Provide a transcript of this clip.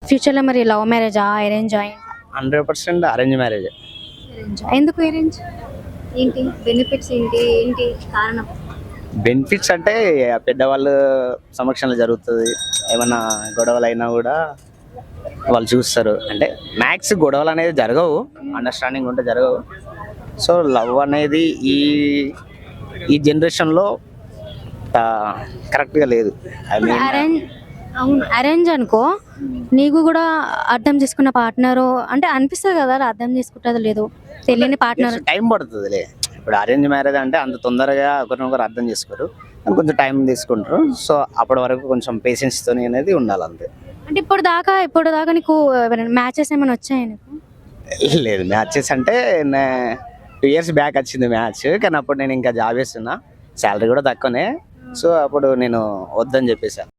ఫ్యూచర్లో మరి లవ్ మ్యారేజా అరేంజా? 100% అరేంజ్ మ్యారేజ్. ఎందుకు అరేంజ్? ఏంటి బెనిఫిట్స్, ఏంటి ఏంటి కారణం? బెనిఫిట్స్ అంటే పెద్దవాళ్ళు సమక్షంలో జరుగుతుంది. ఏమన్నా గొడవలు అయినా కూడా వాళ్ళు చూస్తారు. అంటే మ్యాక్స్ గొడవలు అనేది జరగవు, అండర్స్టాండింగ్ ఉంటే జరగవు. సో లవ్ అనేది ఈ ఈ జనరేషన్లో కరెక్ట్గా లేదు. ఐ మీన్ అరేంజ్, అవును అరేంజ్ అనుకో, నీకు కూడా అర్థం చేసుకున్న పార్ట్నరు అంటే అనిపిస్తుంది కదా, అర్థం చేసుకుంటుంది లేదు తెలియని పార్ట్నర్. టైం పడుతుందిలే. ఇప్పుడు అరేంజ్ మ్యారేజ్ అంటే అంత తొందరగా ఒకరినొకరు అర్థం చేసుకోరు, కొంచెం టైం తీసుకుంటారు. సో అప్పటి వరకు కొంచెం పేషెన్స్తో అనేది ఉండాలి అంతే. అంటే ఇప్పుడు దాకా నీకు మ్యాచెస్ ఏమైనా వచ్చాయి నీకు? లేదు, మ్యాచెస్ అంటే 2 years బ్యాక్ వచ్చింది మ్యాచ్, కానీ అప్పుడు నేను ఇంకా జాబ్ చేస్తున్నా, శాలరీ కూడా తక్కువనే. సో అప్పుడు నేను వద్దని చెప్పేసాను.